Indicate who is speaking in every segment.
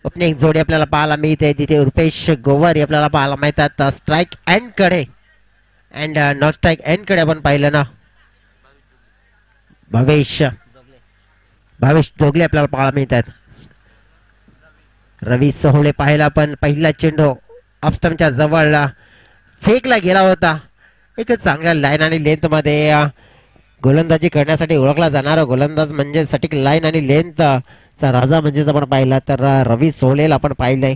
Speaker 1: Opening जोडी आपल्याला पाहायला मिळते तिथे रुपेश गोवारी आपल्याला पाहायला मिळतात स्ट्राईक एंड कडे अँड नॉट स्ट्राईक एंड कडे आपण पाहिलं ना भावेश जोगले आपल्याला पाहायला मिळतात. रवी सोहळे पाहिला पण पहिला चेंडू ऑफस्टमच्या जवळ फेकला गेला होता. एक चांगल्या लाईन आणि लेंथ मध्ये गोलंदाजी करण्यासाठी ओळखला जाणारा गोलंदाज म्हणजे सटीक लाईन आणि लेंथ चा राजा म्हणजेच आपण पाहिला तर रवी सोहळेला आपण पाहिलंय.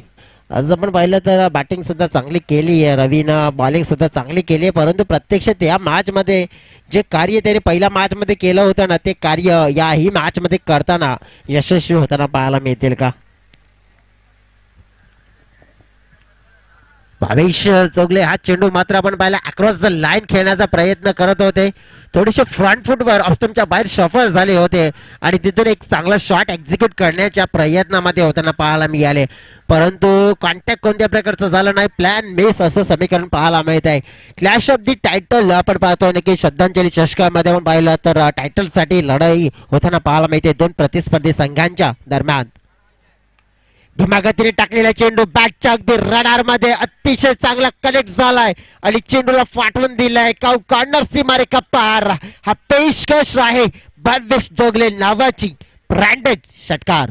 Speaker 1: आज आपण पाहिलं तर बॅटिंग सुद्धा चांगली केली आहे रवीनं, बॉलिंग सुद्धा चांगली केली आहे, परंतु प्रत्यक्षात या मॅच मध्ये जे कार्य त्याने पहिल्या मॅच मध्ये केलं होतं ना ते कार्य याही मॅच मध्ये करताना यशस्वी होताना पाहायला मिळतील का. भावेश चोगले हा चेंडू मात्र आपण पाहिला अक्रॉस द लाईन खेळण्याचा प्रयत्न करत होते. थोडेसे फ्रंट फुटवर ऑफस्टमच्या बाहेर सफल झाले होते आणि तिथून एक चांगला शॉट एक्झिक्यूट करण्याच्या प्रयत्नामध्ये होताना पाहायला मिळाले, परंतु कॉन्टॅक्ट कोणत्या प्रकारचं झालं नाही. प्लॅन मिस असं समीकरण पाहायला मिळत आहे. क्लॅश ऑफ दी टायटल आपण पाहतो की श्रद्धांजली चषकामध्ये आपण पाहिलं तर टायटलसाठी लढाई होताना पाहायला मिळते दोन प्रतिस्पर्धी संघांच्या दरम्यान. धीमागतीने टाकलेला चेंडू बॅटच्या अगदी रडार मध्ये अतिशय चांगला कनेक्ट झालाय आणि चेंडूला फाटवून दिलाय कॉर्नर सीमारे कप्पार. हा पेशकश आहे भावेश जोगले नावाची ब्रँडेड षटकार.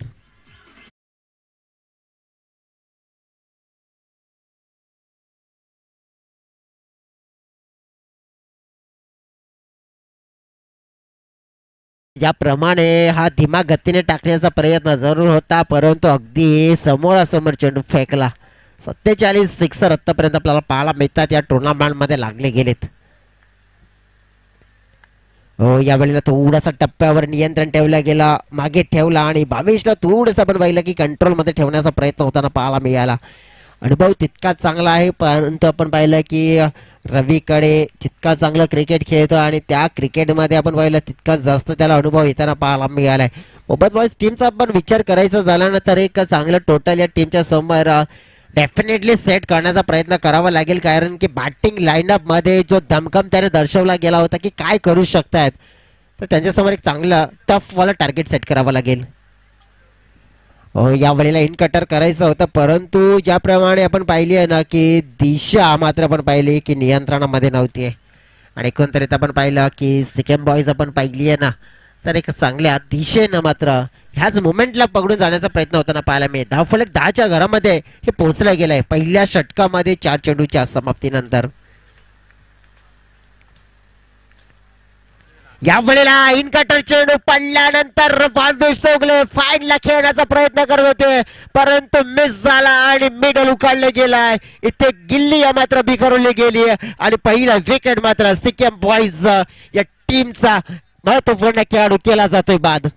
Speaker 1: ज्याप्रमाणे हा धीमा गतीने टाकण्याचा प्रयत्न जरूर होता, परंतु अगदी समोरासमोर चेंडू फेकला. 47 सिक्सर आतापर्यंत आपल्याला पाहायला मिळतात या टुर्नामेंट मध्ये लागले गेलेत. हो, यावेळेला थोडासा टप्प्यावर नियंत्रण ठेवला गेला, मागे ठेवला आणि भावेशला थोडंसं आपण पाहिलं की कंट्रोल मध्ये ठेवण्याचा प्रयत्न होताना पाहायला मिळाला. अनुभव तितकाच चांगला आहे, परंतु आपण पाहिलं की रवीकडे जितका चांगलं क्रिकेट खेळतो आणि त्या क्रिकेटमध्ये आपण पाहिलं तितकाच जास्त त्याला अनुभव येताना पाहायला मिळालाय. मोबाईल बॉयज टीमचा आपण विचार करायचा झाला ना तर एक चांगलं टोटल या टीमच्या समोर डेफिनेटली सेट करण्याचा प्रयत्न करावा लागेल, कारण की बॅटिंग लाईनअप मध्ये जो दमखम त्याने दर्शवला गेला होता की काय करू शकतायत, तर त्यांच्यासमोर एक चांगला टफ वाला टार्गेट सेट करावा लागेल. हो, यावेळेला इन कटर करायचं होतं, परंतु ज्याप्रमाणे आपण पाहिली आहे ना की दिशा मात्र आपण पाहिली की नियंत्रणामध्ये नव्हती आणि एकंदरीत आपण पाहिलं की सिक्कीम बॉयज आपण पाहिली आहे ना तर एक चांगल्या दिशेनं मात्र ह्याच मुवमेंटला पकडून जाण्याचा प्रयत्न होताना पाहायला मिळेल. धावफलक 10च्या घरामध्ये हे पोहोचलं गेलंय पहिल्या षटकामध्ये 4 चेंडूच्या समाप्तीनंतर. यावेळेला इन कटर चेंडू पडल्यानंतर भावेश जोगले फाईनला खेळण्याचा प्रयत्न करत होते, परंतु मिस झाला आणि मिडल उकाळले गेलाय. इथे गिल्ली मात्र बिखरवली गेली आणि पहिला विकेट मात्र सिक्कीम बॉयज या टीमचा महत्वपूर्ण खेळाडू केला जातोय बाद.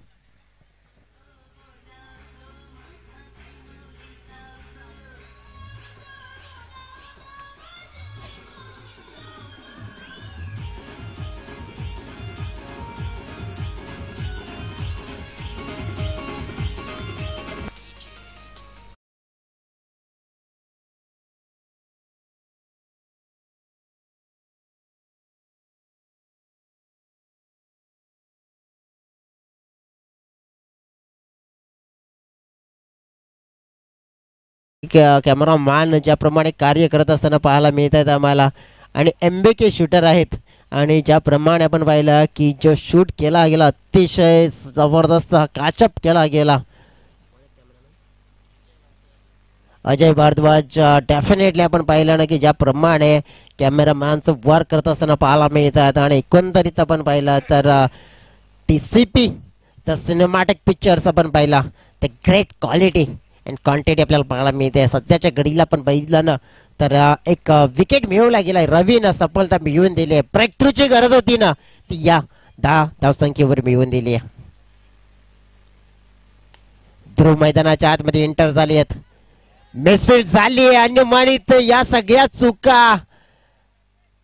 Speaker 1: कॅमेरामॅन ज्याप्रमाणे कार्य करत असताना पाहायला मिळत आहेत आम्हाला आणि एमबीके शूटर आहेत आणि ज्याप्रमाणे आपण पाहिलं की जो शूट केला गेला अतिशय जबरदस्त काचप केला गेला. अजय भारद्वाज डेफिनेटली आपण पाहिलं ना की ज्याप्रमाणे कॅमेरामॅनचं वर्क करत असताना पाहायला मिळतात आणि एकंदरीत आपण पाहिलं तर TCP द सिनेमॅटिक पिक्चर्स आपण पाहिला the great quality and quantity आपल्याला पाहायला मिळते. सध्याच्या घडीला पण बघितलं ना तर एक विकेट मिळवला गेलाय, रवीनं सफलता मिळवून दिली आहे. ब्रेक थ्रूची गरज होती ना ती या 10 धावसंख्येवर मिळवून दिली आहे. ध्रुव मैदानाच्या आतमध्ये एंटर झाली आहेत, मिसफील्ड झाली आहे अनुमानित. या सगळ्या चुका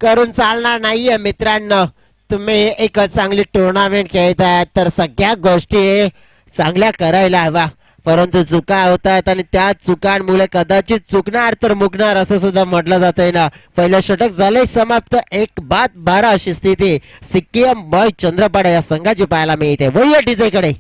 Speaker 1: करून चालणार नाहीये मित्रांनो. तुम्ही एक चांगली टुर्नामेंट खेळताय तर सगळ्या गोष्टी चांगल्या करायला हवा, परंतु चुका होत आहेत आणि त्या चुकांमुळे कदाचित चुकणार तर मुकणार असं सुद्धा म्हटलं जात आहे ना. पहिलं षटक झालंय समाप्त, 1-12 अशी स्थिती सिक्कीम बॉय चंद्रपाडा या संघाची पाहायला मिळते. वळूया डीजे कडे.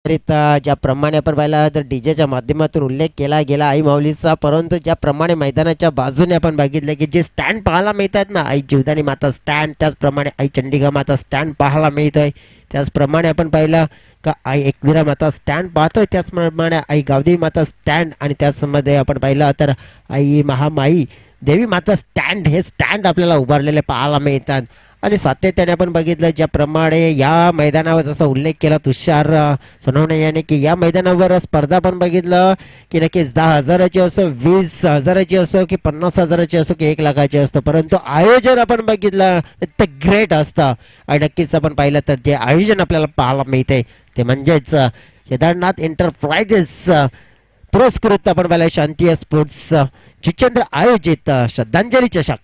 Speaker 1: ज्याप्रमाणे आपण पाहिला तर डीजेच्या माध्यमातून उल्लेख केला गेला आई माऊलीचा, परंतु ज्याप्रमाणे मैदानाच्या बाजूने आपण बघितलं की जे स्टँड पाहायला मिळतात ना, आई जीवदानी माता स्टँड, त्याचप्रमाणे आई चंडिका माता स्टँड पाहायला मिळतोय. त्याचप्रमाणे आपण पाहिलं का आई एकविरा माता स्टँड पाहतोय, त्याचप्रमाणे आई गावदेवी माता स्टँड, आणि त्याचमध्ये आपण पाहिलं तर आई महामाई देवी माता स्टँड, हे स्टँड आपल्याला उभारलेले पाहायला मिळतात. आणि सातत्याने आपण बघितलं ज्याप्रमाणे या मैदानावर जसा उल्लेख केला तुषार सोनवणे याने की या मैदानावर स्पर्धा पण बघितलं की नक्कीच 10,000ची असो, 20,000ची असो, की 50,000ची असो, की 1,00,000ची असतो, परंतु आयोजन आपण बघितलं ते ग्रेट असतं. आणि नक्कीच आपण पाहिलं तर जे आयोजन आपल्याला पाहायला मिळते ते म्हणजेच केदारनाथ एंटरप्राइजेस पुरस्कृत आपण पाहिलं शांती स्पोर्ट्स जुचंद्र आयोजित श्रद्धांजली चषक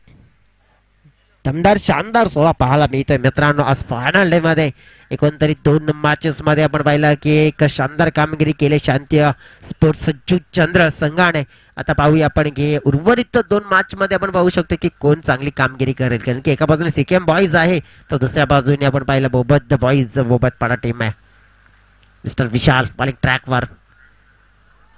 Speaker 1: दमदार शानदार सोहळा पाहायला मिळतोय मित्रांनो. आज फायनल डे मध्ये एकंदरीत 2 मॅचेस मध्ये आपण पाहिलं की एक शानदार कामगिरी केली शांती स्पोर्ट्स जुचंद्र संघाने. आता पाहूया आपण की उर्वरित 2 मॅच मध्ये आपण पाहू शकतो की कोण चांगली कामगिरी करेल, कारण की एका बाजूने सीकेएम बॉईज आहे तर दुसऱ्या बाजूने आपण पाहिलं बोबत बॉईज बोबतपाडा टीम आहे. मिस्टर विशाल बॉलिंग ट्रॅकवर,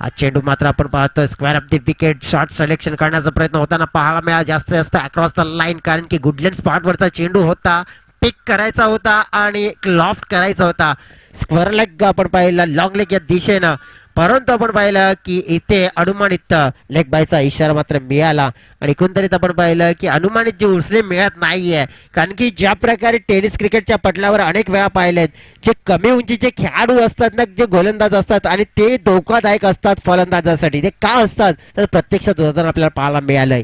Speaker 1: हा चेंडू मात्र आपण पाहतोय square of the wicket shot selection करण्याचा प्रयत्न होताना पाहायला मिळाला जास्तीत जास्त अक्रॉस द लाईन, कारण की गुडलँड स्पॉटवरचा चेंडू होता, पिक करायचा होता आणि एक लॉफ्ट करायचा होता. स्क्वेअर लेग आपण पाहिला लॉंग लेग या दिशेनं, परंतु आपण पाहिलं की इथे अनुमानित लेग बायचा इशारा मात्र मिळाला. आणि एकंदरीत आपण पाहिलं की अनुमानित जे उचले मिळत नाहीये, कारण की ज्या प्रकारे टेनिस क्रिकेटच्या पटलावर अनेक वेळा पाहिलेत जे कमी उंचीचे खेळाडू असतात ना, जे गोलंदाज असतात आणि ते धोकादायक असतात फलंदाजासाठी, ते का असतात तर प्रत्यक्षात उदाहरण आपल्याला पाहायला मिळालंय.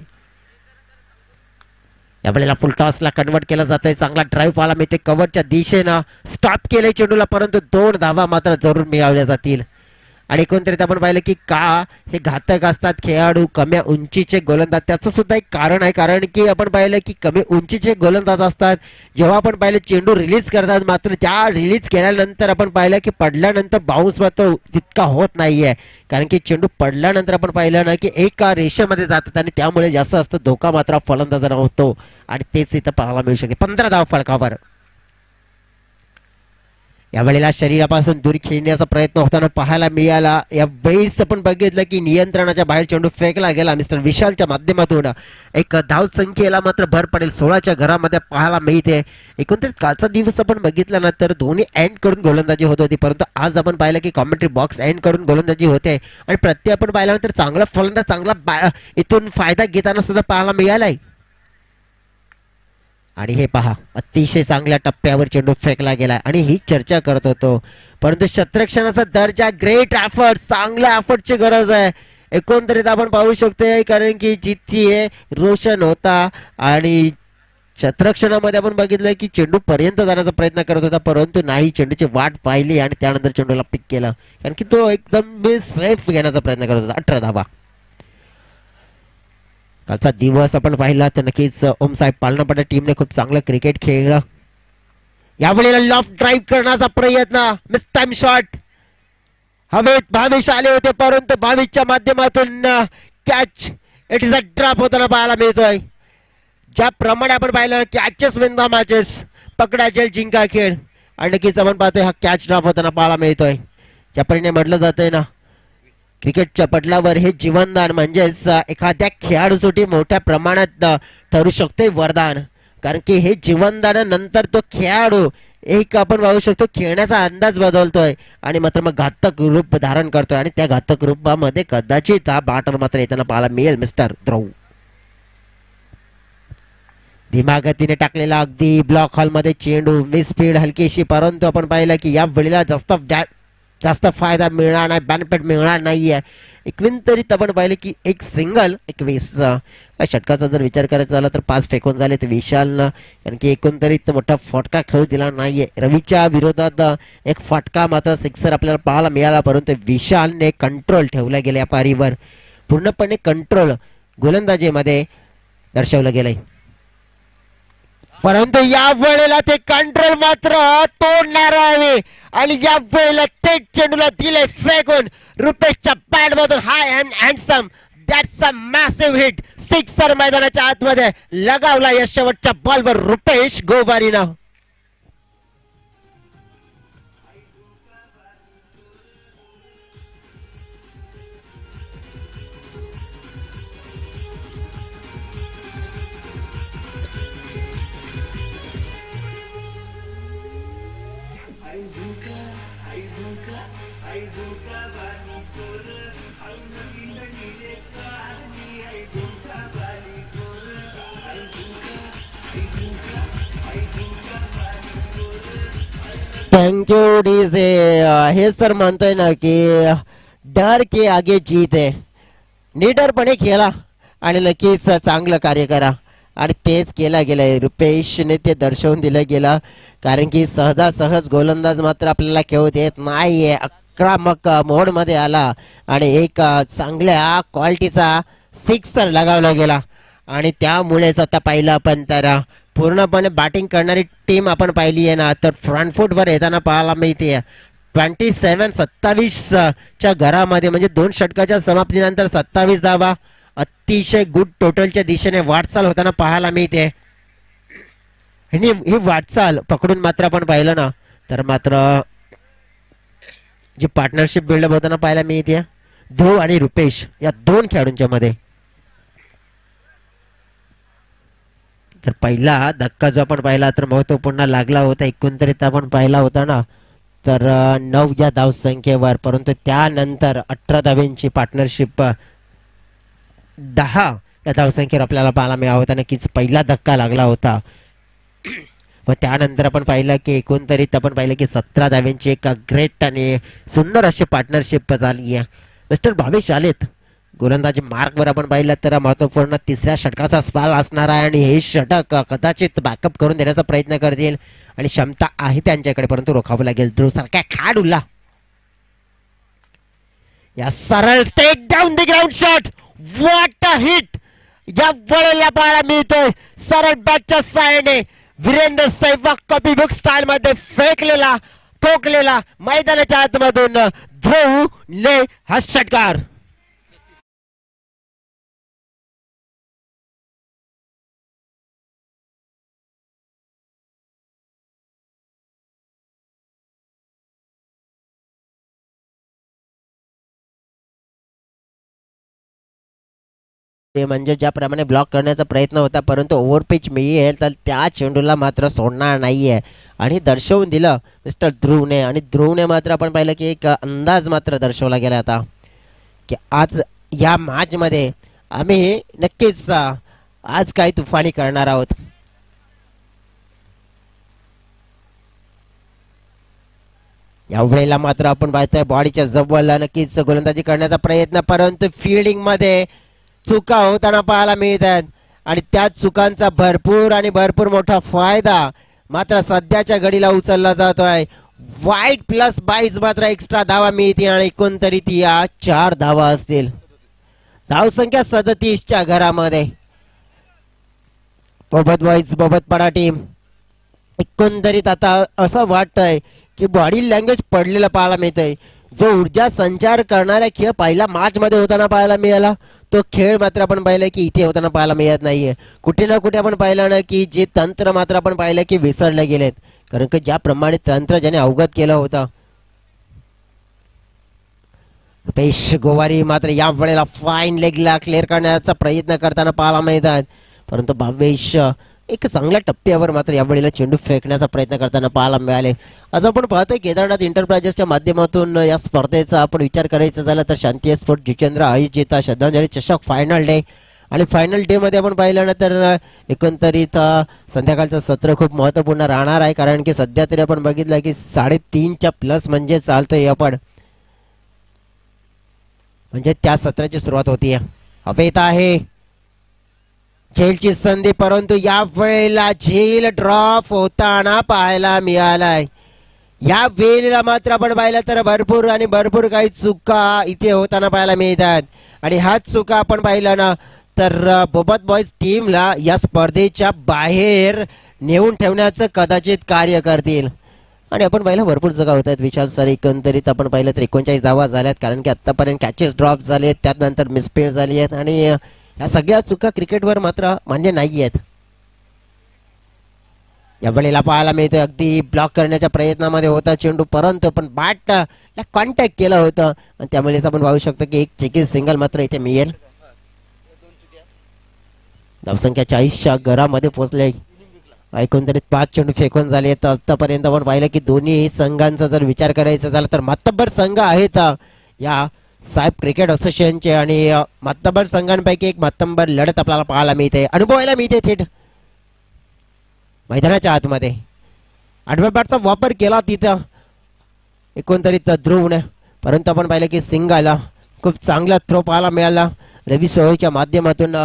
Speaker 1: यावेळेला फुल टॉसला कन्वर्ट केलं जातंय, चांगला ड्राईव्ह पाहायला मिळते कव्हरच्या दिशेनं, स्टॉप केलंय चेंडूला, परंतु 2 धावा मात्र जरूर मिळवल्या जातील. आणि एकंदरीत आपण पाहिलं की का हे घातक असतात खेळाडू कमी उंचीचे गोलंदाज, त्याचं सुद्धा एक कारण आहे, कारण की आपण पाहिलं की कमी उंचीचे गोलंदाज असतात जेव्हा आपण पाहिलं चेंडू रिलीज करतात, मात्र त्या रिलीज केल्यानंतर आपण पाहिलं की पडल्यानंतर बाउन्स मात्र तितका होत नाहीये, कारण की चेंडू पडल्यानंतर आपण पाहिलं ना की एका रेषेमध्ये जातात आणि त्यामुळे जास्त असतं धोका मात्र फलंदाजांना होतो. आणि तेच इथं पाहायला मिळू शकते 15 धाव फलकावर. यावेळेला शरीरापासून दूर खेळण्याचा प्रयत्न होताना पाहायला मिळाला. यावेळेस आपण बघितलं की नियंत्रणाच्या बाहेर चेंडू फेकला गेला मिस्टर विशालच्या माध्यमातून. एक धाव संख्येला मात्र भर पडेल 16च्या घरामध्ये पाहायला मिळते. एकंदरीत कालचा दिवस आपण बघितला ना तर दोन्ही एंड कडून गोलंदाजी होत होती, परंतु आज आपण पाहिलं की कॉमेंट्री बॉक्स एंड कडून गोलंदाजी होते आणि प्रत्येक आपण पाहिल्यानंतर चांगला फलंदाज चांगला इथून फायदा घेताना सुद्धा पाहायला मिळालाय. आणि हे पहा अतिशय चांगल्या टप्प्यावर चेंडू फेकला गेला आणि ही चर्चा करत होतो, परंतु क्षेत्ररक्षणाचा दर्जा ग्रेट एफर्ट, चांगल्या एफर्टची गरज आहे. एकंदरीत आपण पाहू शकतो कारण की जिथे रोशन होता आणि क्षेत्ररक्षणामध्ये आपण बघितलं की चेंडू पर्यंत जाण्याचा प्रयत्न करत होता, परंतु नाही चेंडूची वाट पाहिली आणि त्यानंतर चेंडूला पिक केलं, कारण की तो एकदम सेफ घेण्याचा प्रयत्न करत होता. 18 धावा. कालचा दिवस आपण पाहिला तर नक्कीच ओम साहेब पालनापडा टीमने खूप चांगलं क्रिकेट खेळलं. यावेळेला लॉफ्ट ड्राईव्ह करण्याचा प्रयत्न, मिस टाइम शॉट, हवेत भावेश आले होते परंतु भावेशच्या माध्यमातून catch, it is a drop होताना पाहायला मिळतोय. ज्याप्रमाणे आपण पाहिलं कॅचेस विन द मॅचेस, पकडा जेल जिंका खेळ, आणि नक्कीच आपण पाहतोय हा कॅच ड्रॉप होताना पाहायला मिळतोय. ज्याप्रमाणे म्हटलं जातंय ना क्रिकेटच्या पटलावर हे जीवनदान म्हणजेच एखाद्या खेळाडूसाठी मोठ्या प्रमाणात ठरू शकते वरदान, कारण की हे जीवनदान नंतर तो खेळाडू एक आपण पाहू शकतो खेळण्याचा अंदाज बदलतोय आणि मात्र मग घातक रूप धारण करतोय आणि त्या घातक रूपामध्ये कदाचित हा बॅटर मात्र येताना पाहायला मिळेल मिस्टर ध्रुव. धीमा गतीने टाकलेला अगदी ब्लॉक हॉल मध्ये चेंडू, मिस स्पीड हलकीशी, परंतु आपण पाहिलं की या वेळेला जास्त फायदा मिळणार नाही, बेनिफिट मिळणार नाहीये. एकंदरीत आपण पाहिलं की एक सिंगल 21 षटकाचा जर विचार करायचा झाला तर 5 फेकून झाले तर विशालनं, कारण की एकंदरीत मोठा फटका खेळू दिला नाहीये. रवीच्या विरोधात एक फटका मात्र सिक्सर आपल्याला पाहायला मिळाला, परंतु विशालने कंट्रोल ठेवला गेला या पारीवर, पूर्णपणे कंट्रोल गोलंदाजीमध्ये दर्शवलं गेलंय. परंतु या वेळेला ते कंट्रोल मात्र तोडणार आहे आणि या वेळेला ते चेंडूला दिले फेकून रुपेशच्या बॅट मधून high and handsome, that's a massive hit, sixer मैदानाच्या आतमध्ये लगावला या शेवटच्या बॉलवर रुपेश गोवारीनं. Thank you DJ. हेच तर म्हणतोय ना की डर के आगे जीत आहे. निडरपणे खेळा आणि नक्कीच चांगलं कार्य करा आणि तेच केलं गेलंय. रुपेशने ते दर्शवून दिलं गेलं कारण की सहजासहज गोलंदाज मात्र आपल्याला खेळत येत नाहीये. आक्रमक मोड मध्ये आला आणि एक चांगल्या क्वालिटीचा सिक्सर लगावला गेला आणि त्यामुळेच आता पाहिलं आपण तर पूर्णपणे बॅटिंग करणारी टीम आपण पाहिली आहे ना तर फ्रंट फूट वर येताना पाहायला मिळते. 27-27 च्या घरामध्ये म्हणजे 2 षटकाच्या समाप्तीनंतर 27 धावा अतिशय गुड टोटलच्या दिशेने वाटचाल होताना पाहायला मिळते. आणि ही वाटचाल पकडून मात्र आपण पाहिलं ना तर मात्र जी पार्टनरशिप बिल्डअप होताना पाहायला मिळते ध्रुव आणि रुपेश या 2 खेळाडूंच्या मध्ये. तर पहिला धक्का जो आपण पाहिला तर महत्वपूर्ण लागला होता. एकंदरीत आपण पाहिला होता ना तर 9 या धावसंख्येवर, परंतु त्यानंतर 18 धावांची पार्टनरशिप 10 या धावसंख्येवर आपल्याला पाहायला मिळाला होता. नक्कीच पहिला धक्का लागला होता. व त्यानंतर आपण पाहिलं की एकंदरीत आपण पाहिलं की 17 धावांची एक ग्रेट आणि सुंदर अशी पार्टनरशिप झाली आहे. मिस्टर भावेश आलेत गोलंदाजी मार्कवर आपण पाहिलं तर महत्वपूर्ण 3ऱ्या षटकाचा स्पाल असणार आहे आणि हे षटक कदाचित बॅकअप करून देण्याचा प्रयत्न करतील आणि क्षमता आहे त्यांच्याकडे, परंतु रोखावं लागेल. ध्रुव सारख्या खेळाडूला या सरळ straight down the ground shot. What a hit या वेळेला पाहायला मिळतोय. सरळ बॅटच्या साइडने Virender Sehwag copy book style मध्ये फेकलेला ठोकलेला मैदानाच्या आतमधून ध्रुव ने हा षटकार. ते म्हणजे ज्याप्रमाणे ब्लॉक करण्याचा प्रयत्न होता परंतु ओव्हरपिच मिळेल तर त्या चेंडूला मात्र सोडणार नाहीये आणि दर्शवून दिलं मिस्टर ध्रुवने. आणि ध्रुवने मात्र आपण पाहिलं की एक अंदाज मात्र दर्शवला गेला आता की आज या मॅच मध्ये आम्ही नक्कीच आज काही तुफानी करणार आहोत. यावेळेला मात्र आपण पाहतोय बॉडीच्या जवळ नक्कीच गोलंदाजी करण्याचा प्रयत्न, परंतु फिल्डिंग मध्ये चुका होताना पाहायला मिळतात आणि त्या चुकांचा भरपूर मोठा फायदा मात्र सध्याच्या घडीला उचलला जातोय. वाईट प्लस 22 मात्र एक्स्ट्रा धावा मिळतील आणि एकंदरीत या 4 धावा असतील. धावसंख्या 37 च्या घरामध्ये बोबत टीम एकंदरीत आता असं वाटतंय की बॉडी लँग्वेज पडलेला पाहायला मिळतंय. जो ऊर्जा संचार करणारा खेळ पहिला मॅच मध्ये होताना पाहायला मिळाला तो खेळ मात्र आपण पाहिलं की इथे होताना पाहायला मिळत नाहीये. कुठे ना कुठे आपण पाहिलं ना की जे तंत्र मात्र आपण पाहिलं की विसरले गेलेत, कारण की ज्याप्रमाणे तंत्र ज्याने अवगत केलं होतं रुपेश गोवारी मात्र या वेळेला फाईन लेगला क्लिअर करण्याचा प्रयत्न करताना पाहायला मिळतात, परंतु भावेश एक चांगल्या टप्प्यावर मात्र यावेळेला चेंडू फेकण्याचा प्रयत्न करताना पाहायला मिळाले. आज आपण पाहतोय केदारनाथ एंटरप्राइजेसच्या माध्यमातून या स्पर्धेचा आपण विचार करायचा झाला तर शांती स्पोर्ट जितेंद्र आयोजित श्रद्धांजली चषक फायनल डे आणि फायनल डे मध्ये आपण पाहिलं ना तर एकंदरीत संध्याकाळचं सत्र खूप महत्वपूर्ण राहणार आहे, कारण की सध्या तरी आपण बघितलं की 3.5च्या प्लस म्हणजे चालतंय आपण, म्हणजे त्या सत्राची सुरुवात होती. हवेत आहे झेलची संधी, परंतु या वेळेला झेल ड्रॉप होताना पाहायला मिळालाय. या वेळेला मात्र आपण पाहिलं तर भरपूर काही चुका इथे होताना पाहायला मिळतात आणि हाच चुका आपण पाहिलं ना तर बोबत बॉयज टीमला या स्पर्धेच्या बाहेर नेऊन ठेवण्याचं कदाचित कार्य करतील. आणि आपण पाहिलं भरपूर चुका होत आहेत विशाल सर. एकंदरीत आपण पाहिलं तर 39 धावा झाल्यात, कारण की आतापर्यंत कॅचेस ड्रॉप झालेत, त्यानंतर मिसफील्ड झाली आहेत आणि या सगळ्या चुका क्रिकेटवर मात्र मान्य नाही आहेत. या वेळेला पाहायला मिळतोय अगदी ब्लॉक करण्याच्या प्रयत्नामध्ये होता चेंडू, परंतु पण बॅटला कॉन्टॅक्ट केलं होतं आणि त्यामुळेच आपण पाहू शकतो की एक चेकिंग सिंगल मात्र इथे मिळेल. धावसंख्या 40च्या घरामध्ये पोहोचले. एकंदरीत 5 चेंडू फेकून झाले. आतापर्यंत आपण पाहिलं की दोन्ही संघांचा जर विचार करायचा झाला तर मातब्बर संघ आहेत या साहेब क्रिकेट असोसिएशनचे आणि मातब्बर संघांपैकी एक मातब्बर लढत आपल्याला पाहायला मिळते, अनुभवायला मिळते थेट मैदानाच्या आतमध्ये. आठव्या बॅटचा वापर केला तिथं एकंदरीत ध्रुवने, परंतु आपण पाहिलं की सिंग आला. खूप चांगला थ्रो पाहायला मिळाला रवी सोहळच्या माध्यमातून.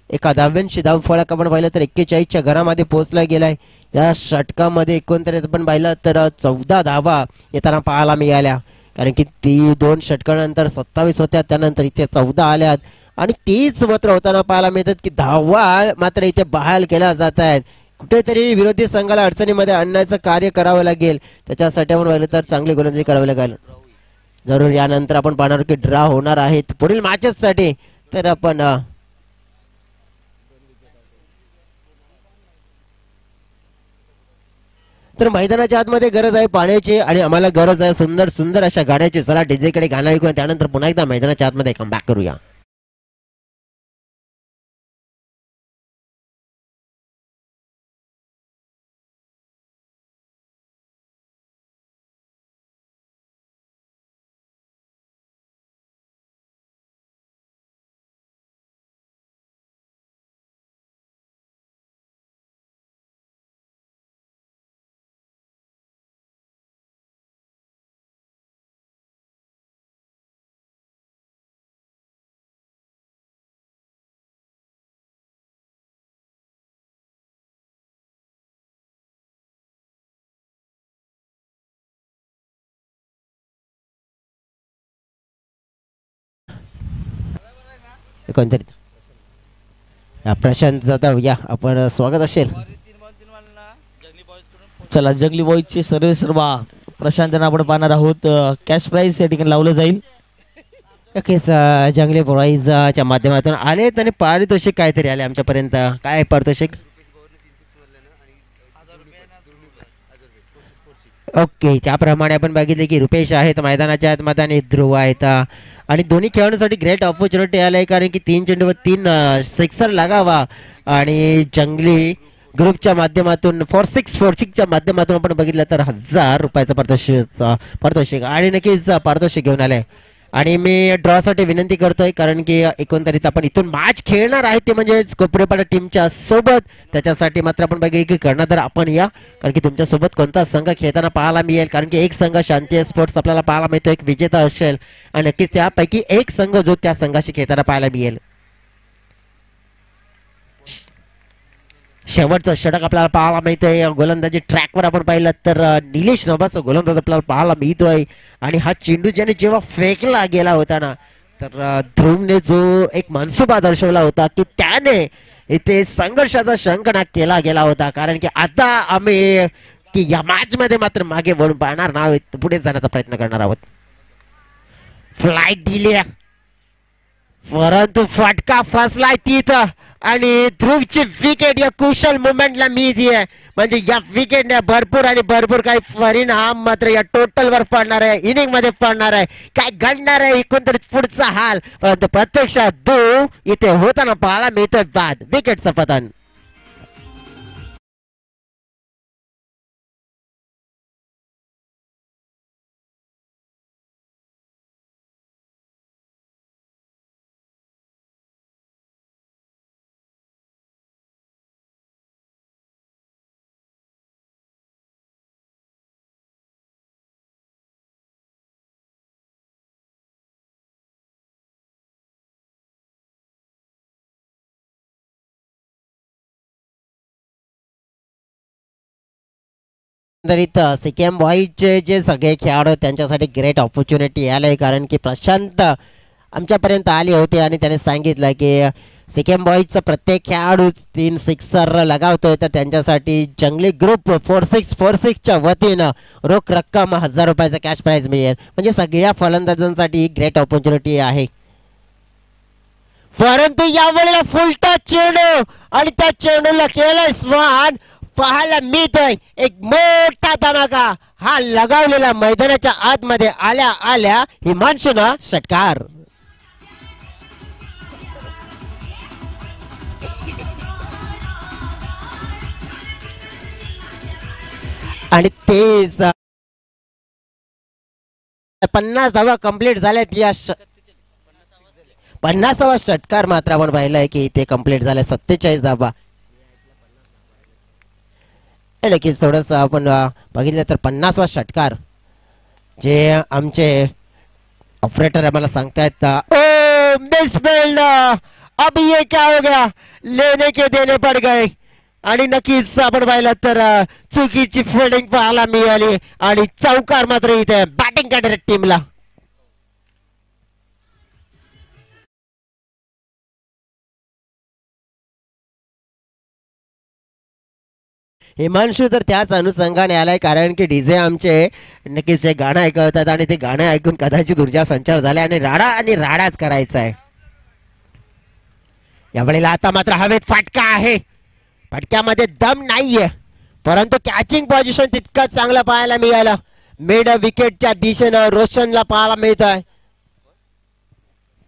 Speaker 1: एका 10व्यांशी धाव फलक आपण पाहिलं तर 41च्या घरामध्ये पोहोचला गेलाय. या षटकामध्ये एकंदरीत आपण पाहिलं तर 14 धावा येताना पाहायला मिळाल्या, कारण की ती 2 षटकानंतर 27 होत्या, त्यानंतर इथे 14 आल्यात आणि तीच मात्र होताना पाहायला मिळतात की धावा मात्र इथे बहाल केल्या जात आहेत. कुठेतरी विरोधी संघाला अडचणीमध्ये आणण्याचं कार्य करावं लागेल, त्याच्यासाठी आपण पाहिलं तर चांगली गोलंदाजी करावी लागेल. जरूर यानंतर आपण पाहणार की ड्रा होणार आहेत पुढील मॅचेस साठी. तर आपण तर मैदानाच्या आतमध्ये गरज आहे पाण्याची आणि आम्हाला गरज आहे सुंदर सुंदर अशा गाण्याची. चला डीजेकडे गाणं ऐकूया, त्यानंतर पुन्हा एकदा मैदानाच्या आतमध्ये कमबॅक करूया. कोणतरी प्रशांत जाधव या आपण स्वागत असेल.
Speaker 2: चला जंगली बॉयजचे सर्व सर्व प्रशांत यांना आपण पाहणार आहोत. कॅश प्राइज या ठिकाणी लावलं जाईल.
Speaker 1: नक्कीच जंगली बॉयजच्या माध्यमातून आले आणि पारितोषिक काहीतरी आले आमच्यापर्यंत. काय पारितोषिक? ओके, त्याप्रमाणे आपण बघितले की रुपेश आहेत मैदानाच्या आतमध्ये आणि ध्रुव आहेत आणि दोन्ही खेळाडूंसाठी ग्रेट ऑपॉर्च्युनिटी आली आहे, कारण की 3 चेंडूवर 3 सिक्सर लागावा आणि जंगली ग्रुपच्या माध्यमातून 4-6 माध्यमातून आपण बघितलं तर 1000 रुपयाचं पारितोषिक आणि नक्कीच पारितोषिक घेऊन आलंय. आणि मी ड्रॉ साठी विनंती करतोय, कारण की एकंदरीत आपण इथून मॅच खेळणार आहे ते म्हणजे कोपरेपाडा टीमच्या सोबत. त्याच्यासाठी मात्र आपण बघितलं की कर्णधार आपण या, कारण की तुमच्या सोबत कोणता संघ खेळताना पाहायला मिळेल, कारण की एक संघ शांती स्पोर्ट्स आपल्याला पाहायला मिळतो, एक विजेता असेल आणि नक्कीच त्यापैकी एक संघ जो त्या संघाशी खेळताना पाहायला मिळेल. शेवटचं षटक आपल्याला पाहायला मिळतोय. गोलंदाजी ट्रॅकवर आपण पाहिलं तर निलेश नभाचा गोलंदाज आपल्याला पाहायला मिळतोय आणि हा चेंडू ज्याने जेव्हा फेकला गेला होता ना, तर ध्रुवने जो एक मनसुबा दर्शवला होता की त्याने इथे संघर्षाचा शंखनाद केला गेला होता, कारण की आता आम्ही की या मॅच मध्ये मात्र मागे वळून पाहणार नाही, पुढे जाण्याचा प्रयत्न करणार आहोत. फ्लाइट दिली परंतु फटका फसलाय तिथं आणि ध्रुवची विकेट या कुशल मुवमेंटला मिळते, म्हणजे या विकेटने भरपूर आणि भरपूर काही परिणाम मात्र या टोटल वर पडणार आहे, इनिंग मध्ये पडणार आहे. काय घडणार आहे एकंदरीत पुढचा हाल, परंतु प्रत्यक्षात ध्रुव इथे होताना पाहायला मिळतोय बाद विकेटचं पतन. एकंदरीत सिक्कीम बॉईजचे जे सगळे खेळाडू त्यांच्यासाठी ग्रेट ऑपॉर्च्युनिटी आले, कारण की प्रशांत आमच्यापर्यंत आले होते आणि त्याने सांगितलं की सिक्कीम बॉईजचा प्रत्येक खेळाडू 3 सिक्सर लगावतोय, तर त्यांच्यासाठी जंगली ग्रुप 4646च्या वतीनं रोख रक्कम 1000 रुपयाचा कॅश प्राइज मिळेल, म्हणजे सगळ्या फलंदाजांसाठी ग्रेट ऑपॉर्च्युनिटी आहे. परंतु यावेळेला फुलटा चेंडू आणि त्या चेंडूला केलं स्वान पाहायला मिळतोय एक मोठा धमाका. हा लगावलेला मैदानाच्या आतमध्ये आल्या आल्या हिमांशूना षटकार आणि तेच 50 धावा कंप्लीट झाल्यात. या 50वा षटकार मात्र आपण पाहिलाय की इथे कंप्लीट झालाय. 47 धावा नक्कीच थोडस आपण बघितलं तर 50वा षटकार जे आमचे ऑपरेटर आम्हाला सांगतायत ओ मिसफील्ड अब ये क्या हो गया लेने के देने पड़ गए आणि नक्कीच आपण पाहिलं तर चुकीची फिल्डिंग पाहायला मिळाली आणि चौकार मात्र इथे बॅटिंग करणाऱ्या टीमला हिमांशू तर त्याच अनुषंगाने आलाय कारण की डीजे आमचे नक्कीच हे गाणं ऐकवतात आणि ते गाणं ऐकून कदाचित ऊर्जा संचार झालाय आणि राडाच करायचा आहे यावेळेला आता मात्र हवेत फाटका आहे फटक्यामध्ये दम नाहीये परंतु कॅचिंग पोझिशन तितकंच चांगलं पाहायला मिळालं मिड विकेटच्या दिशेनं रोशनला पाहायला मिळत आहे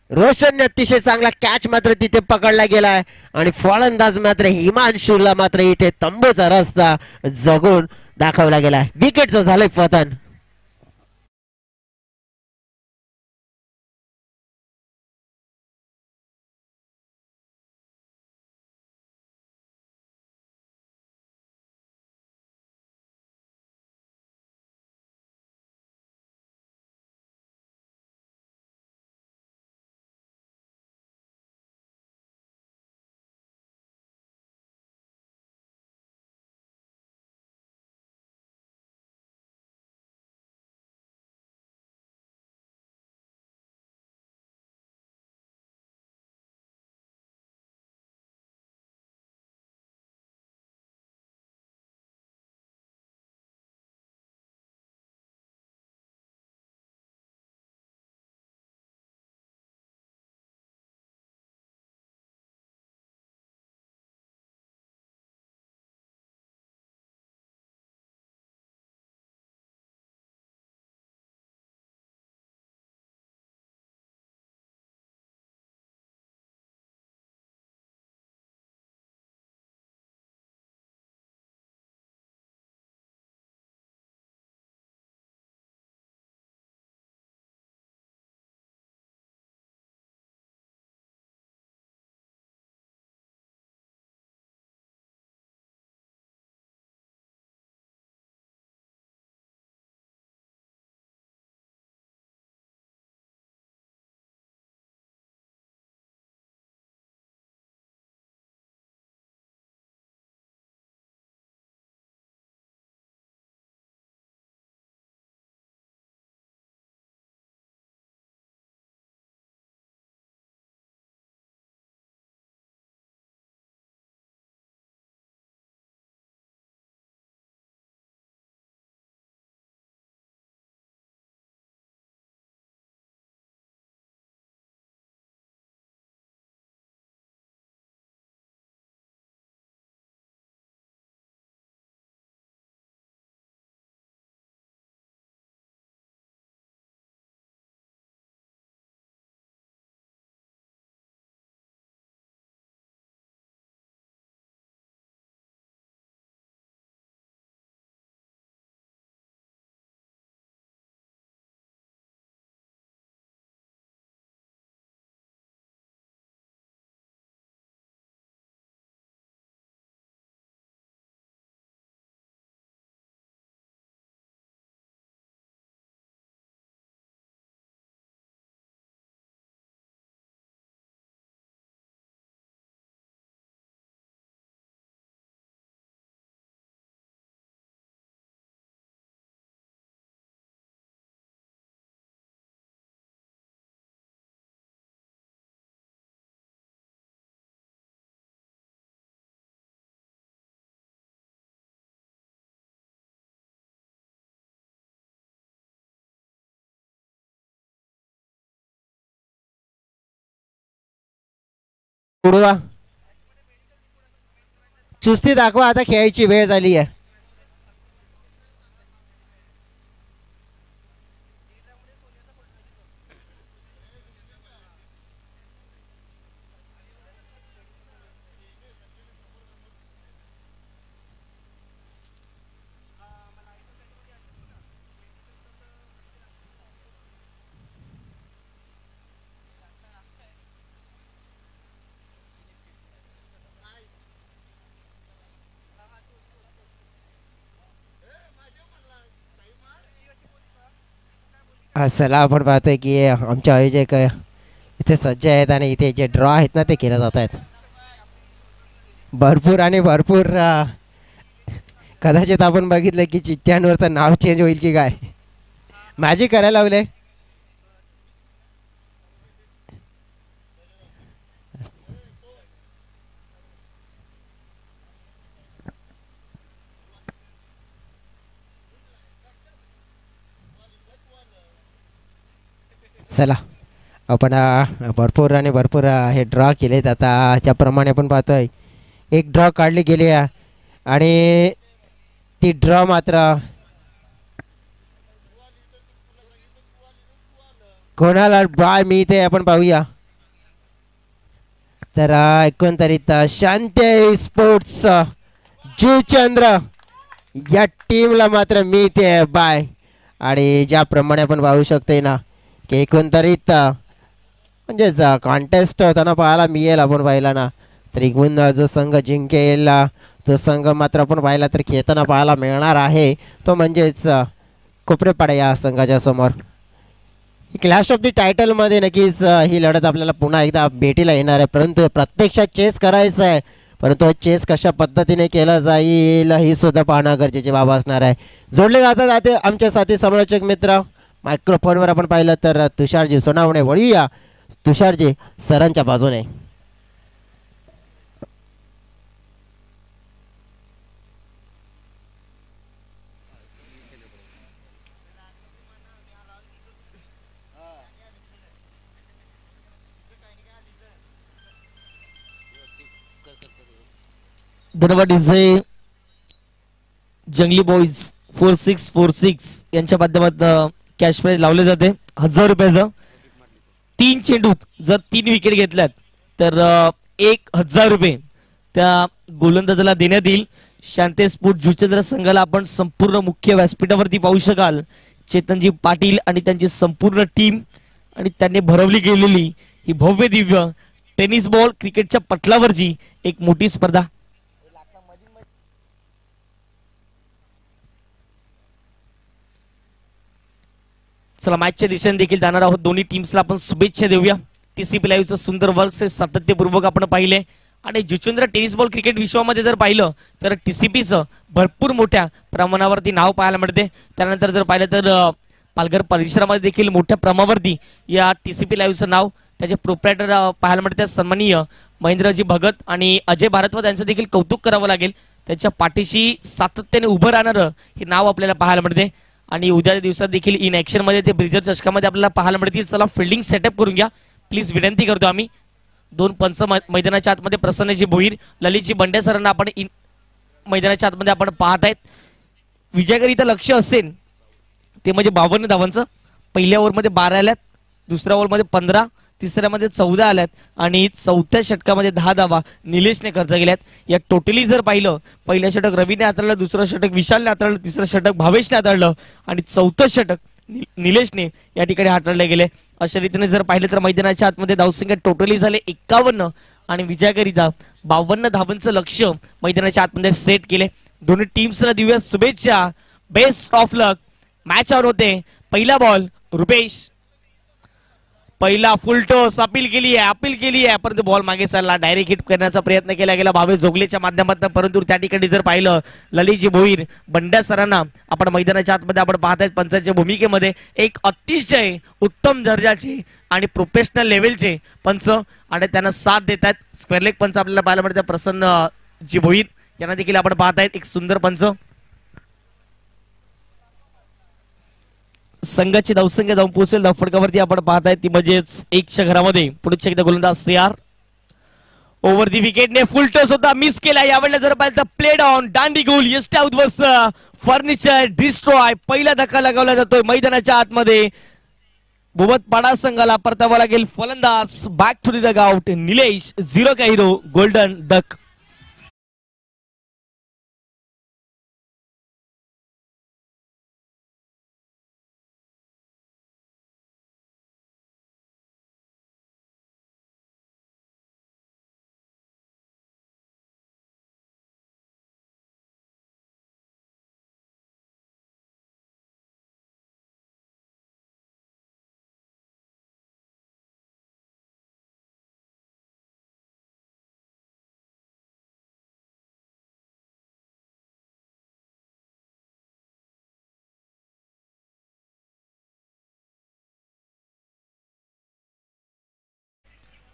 Speaker 1: रोशनने अतिशय चांगला कॅच मात्र तिथे पकडला गेलाय आणि फलंदाज मात्र हिमांशूला मात्र इथे तंबूचा रस्ता जगून दाखवला गेलाय विकेटचं झालंय पतन उडवा चुस्ती दाखवा आता खेळायची वेळ झाली आहे चला आपण पाहतोय की आमचे आयोजक इथे सज्ज आहेत आणि इथे जे ड्रॉ आहेत ना ते केले जात आहेत भरपूर आणि भरपूर कदाचित आपण बघितलं की चिठ्ठ्यांवरचं नाव चेंज होईल की काय मॅजिक करायला लावले. चला आपण भरपूर आणि भरपूर हे ड्रॉ केलेत आता ज्याप्रमाणे आपण पाहतोय एक ड्रॉ काढली गेली आहे आणि ती ड्रॉ मात्र कोणाला बाय मी ते आपण पाहूया. तर एकंदरीत शांती स्पोर्ट्स जुचंद्र या टीमला मात्र मी ते बाय आणि ज्याप्रमाणे आपण पाहू शकतोय ना की एकंदरीत म्हणजेच कॉन्टेस्ट होताना पाहायला मिळेल आपण पाहिला ना तर इकडून जो संघ जिंकेल तो संघ मात्र आपण पाहिला तर खेळताना पाहायला मिळणार आहे तो म्हणजेच कोपरेपाडा या संघाच्या समोर क्लॅश ऑफ द टायटलमध्ये नक्कीच ही लढत आपल्याला पुन्हा एकदा भेटीला येणार आहे परंतु प्रत्यक्षात चेस करायचं आहे परंतु चेस कशा पद्धतीने केला जाईल ही सुद्धा पाहणं गरजेची बाब असणार आहे. जोडले जातात आमच्या साथी समालोचक मित्र मायक्रोफोनवर आपण पाहिलं तर तुषारजी सोनावणे वळूया तुषारजी सरांच्या बाजूने.
Speaker 2: धन्यवाद इथे जंगली बॉईज 4646 यांच्या माध्यमातून कॅश प्राइज लावले जाते 1000 रुपयाचं. 3 चेंडूत जर 3 विकेट घेतल्यात तर 1000 रुपये त्या गोलंदाजाला देण्यात येईल. शांतेस्फूट जुचंद्र संघाला आपण संपूर्ण मुख्य व्यासपीठावरती पाहू शकाल. चेतनजी पाटील आणि त्यांची संपूर्ण टीम आणि त्यांनी भरवली गेलेली ही भव्य दिव्य टेनिस बॉल क्रिकेटच्या पटलावरची एक मोठी स्पर्धा. चला मॅचच्या दिशेने देखील जाणार आहोत. दोन्ही टीम्सला आपण शुभेच्छा देऊया. टीसीपी लाईव्हचं सुंदर वर्क सातत्यपूर्वक आपण पाहिले आणि जुचंद्र टेनिस बॉल क्रिकेट विश्वामध्ये जर पाहिलं तर टीसीपीचं भरपूर मोठ्या प्रमाणावरती नाव पाहायला मिळते. त्यानंतर जर पाहिलं तर पालघर परिसरामध्ये देखील मोठ्या प्रमाणावरती या टीसीपी लाईव्हचं नाव त्याचे प्रोप्रायटर पाहायला मिळते. सन्माननीय महेंद्रजी भगत आणि अजय भारद्वाज यांचं देखील कौतुक करावं लागेल. त्यांच्या पाठीशी सातत्याने उभं राहणारं हे नाव आपल्याला पाहायला मिळते आणि उद्याच्या दिवसात देखील इन ऍक्शन मध्ये ते ब्रिजर चषकामध्ये आपल्याला पाहायला मिळतील. चला फिल्डिंग सेटअप करून घ्या प्लीज विनंती करतो आम्ही. 2 पंच मैदानाच्या आतमध्ये प्रसन्नजी भोईर ललितजी बंडे सरांना आपण मैदानाच्या आतमध्ये आपण पाहत आहेत. विजयाकडे इथं लक्ष असेल ते म्हणजे 52 धावांचं. पहिल्या ओव्हरमध्ये 12 आल्यात, दुसऱ्या ओव्हरमध्ये 15, तिसऱ्यामध्ये 14 आल्यात आणि चौथ्या षटकामध्ये 10 धावा निलेशने खर्च केल्यात. या टोटली जर पाहिलं पहिलं षटक रवीने हाताळलं, दुसरं षटक विशालने हाताळलं, तिसरं षटक भावेशने हाताळलं आणि चौथं षटक निलेशने या ठिकाणी हाताळले गेले. अशा रीतीने जर पाहिलं तर मैदानाच्या आतमध्ये धावसंख्या टोटली झाले 51 आणि विजयाकरिता 52 धावांचं लक्ष मैदानाच्या आतमध्ये सेट केले. दोन्ही टीम्सला देऊया शुभेच्छा. Best of luck. Match on होते. पहिला बॉल रुपेश, पहिला फुल टॉस अपील केली आहे परंतु बॉल मागे चालला. डायरेक्ट हिट करण्याचा प्रयत्न केला गेला भावेश जोगलेच्या माध्यमातून परंतु त्या ठिकाणी जर पाहिलं ललितजी भोईर बंड्या सरांना आपण मैदानाच्या आतमध्ये आपण पाहतायत पंचांच्या भूमिकेमध्ये एक अतिशय उत्तम दर्जाचे आणि प्रोफेशनल लेवलचे पंच आणि त्यांना साथ देतात. स्क्वेअर लेग पंच आपल्याला पाहायला मिळतात प्रसन्न जी भोईर यांना देखील आपण पाहतायत. एक सुंदर पंच. संघाची धावसंख्या जाऊन पोहोचेल धावफटकावरती आपण पाहताय ती म्हणजेच 1च्या घरामध्ये पुढच्या एकदा गोलंदाज तयार. ओव्हर दी विकेटने फुल टॉस होता मिस केला. यावेळेला जर पाहिलं तर played on Dandi goal यस्ट out bus furniture destroy. पहिला धक्का लगावला जातोय मैदानाच्या आतमध्ये. पाडा संघाला परतावा लागेल. फलंदाज back to the dugout Nilesh 0 कैरो गोल्डन डक.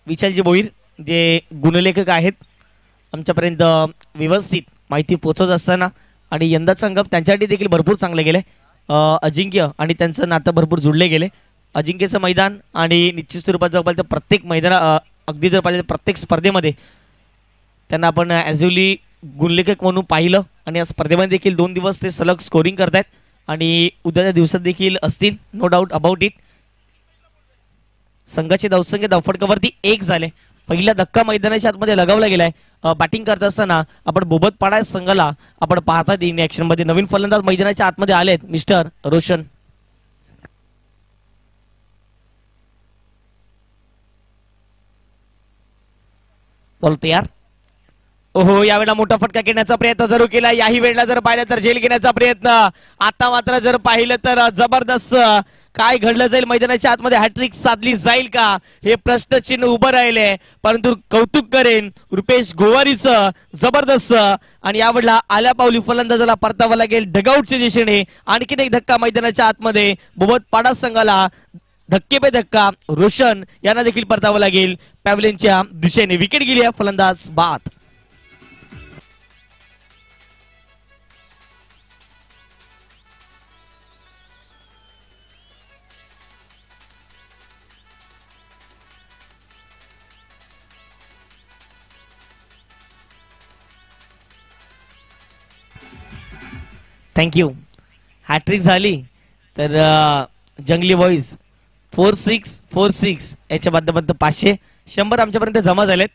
Speaker 2: विशालजी भोईर जे गुणलेखक आहेत आमच्यापर्यंत व्यवस्थित माहिती पोहोचवत असताना, आणि यंदाचा अंक त्यांच्यासाठी देखील भरपूर चांगले गेले. अजिंक्य आणि त्यांचं नातं भरपूर जुळले गेले. अजिंक्यचं मैदान आणि निश्चित स्वरूपात जर पाहिलं तर प्रत्येक मैदाना अगदी जर पाहिलं तर प्रत्येक स्पर्धेमध्ये त्यांना आपण ॲज्युअली गुणलेखक म्हणून पाहिलं, आणि या स्पर्धेमध्ये देखील 2 दिवस ते सलग स्कोरिंग करत आहेत आणि उद्याच्या दिवसात देखील असतील, नो डाऊट अबाउट इट. संघाचे धावसंख्या धावफटकावरती 1 झाले. पहिला धक्का मैदानाच्या आतमध्ये लगावला गेलाय. बॅटिंग करत असताना आपण बोबतपाडा संघाला आपण पाहता इन ऍक्शन मध्ये नवीन फलंदाज मैदानाच्या आतमध्ये आलेत मिस्टर रोशन. बॉल तयार. ओहो, यावेळेला मोठा फटका घेण्याचा प्रयत्न जरूर केला. याही वेळेला जर पाहिलं तर झेल घेण्याचा प्रयत्न. आता मात्र जर पाहिलं तर जबरदस्त काय घडलं जाईल मैदानाच्या आतमध्ये, हॅट्रिक साधली जाईल का हे प्रश्नचिन्ह उभं राहिले. परंतु कौतुक करेन रुपेश गोवारीचं, जबरदस्त. आणि यावेळेला आल्या पावली फलंदाजाला परतावा लागेल डगआउटच्या दिशेने. आणखीन एक धक्का मैदानाच्या आतमध्ये बोबतपाडा संघाला, धक्के पे धक्का रोशन यांना देखील परतावा लागेल पॅव्हलियनच्या दिशेने. विकेट गेली आहे, फलंदाज बाद. थँक्यू. हॅट्रिक झाली तर जंगली बॉईज 4646 याच्या माध्यमातून 500 आमच्यापर्यंत जमा झालेत.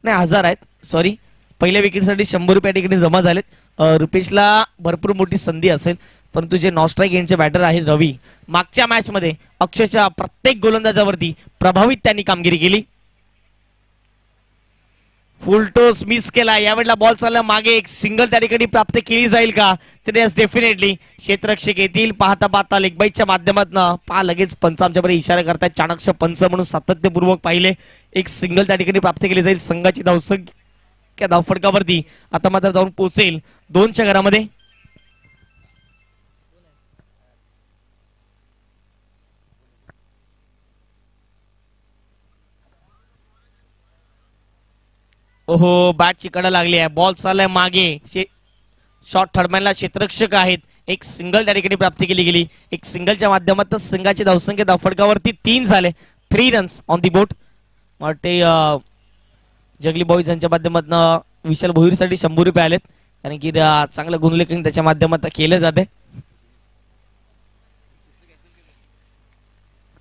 Speaker 2: नाही 1000 आहेत, सॉरी. पहिल्या विकेटसाठी 100 रुपये ठिकाणी जमा झालेत. रुपेशला भरपूर मोठी संधी असेल, परंतु जे नॉन-स्ट्राईक एंडचे बॅटर आहेत रवी, मागच्या मॅच मध्ये अक्षरशः प्रत्येक गोलंदाजावरती प्रभावित त्यांनी कामगिरी केली. फुल टोस मिस केला. यावेळेला बॉल चालला मागे, एक सिंगल त्या ठिकाणी प्राप्त केली जाईल का, तर यस डेफिनेटली क्षेत्ररक्षक येतील. पाहता पाहता लेग बाईटच्या माध्यमातून पहा लगेच पंच आमच्याकडे इशारा करतायत. चाणक्य पंच म्हणून सातत्यपूर्वक पाहिले. एक सिंगल त्या ठिकाणी प्राप्त केली जाईल. संघाची धावसंख्या धावफटकावरती आता मात्र जाऊन पोहोचेल 2च्या घरामध्ये. ओहो, बॅटची कडा लागली आहे. बॉल चाललाय मागे. शॉर्ट थर्डमॅनला क्षेत्ररक्षक आहेत. एक सिंगल त्या ठिकाणी प्राप्त केली गेली. एक सिंगलच्या माध्यमातून संघाची धावसंख्या धावफटकावरती 3 झाले. 3 रन्स ऑन दी बोर्ड. वाटते जंगली बॉईज यांच्या माध्यमातून विशाल भोईरसाठी 100 रुपये आलेत, कारण की चांगलं गुणलेखन त्याच्या माध्यमातून केलं जाते.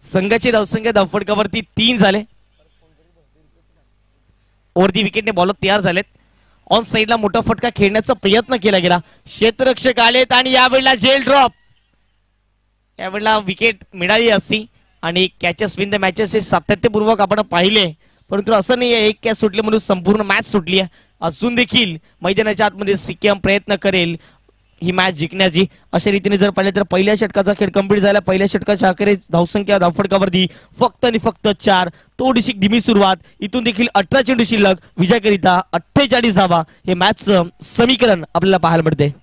Speaker 2: संघाची धावसंख्या धावफटकावरती 3 झाले. वरती विकेटने बॉलर तयार झालेत. ऑन साइडला मोठा फटका खेळण्याचा प्रयत्न केला गेला. क्षेत्ररक्षक आलेत आणि यावेळेला जेल ड्रॉप. यावेळेला विकेट मिळाली असती आणि कॅचेस विन द मॅचेस हे सातत्यपूर्वक आपण पाहिले, परंतु असं नाही आहे एक कॅच सुटली म्हणून संपूर्ण मॅच सुटली आहे. अजून देखील मैदानाच्या आतमध्ये सिक्कीम प्रयत्न करेल ही मॅच जिंकण्याची. अशा रीतीने जर पाहिलं तर पहिल्या षटकाचा खेळ कंप्लीट झाला. पहिल्या षटकाच्या अखेरीस धावसंख्या धावफटकावरती फक्त आणि फक्त 4. थोडीशी धीमी सुरुवात. इथून देखील 18 चेंडू शिल्लक. विजयाकरिता 48 धावा हे मॅचचं समीकरण आपल्याला पाहायला मिळते.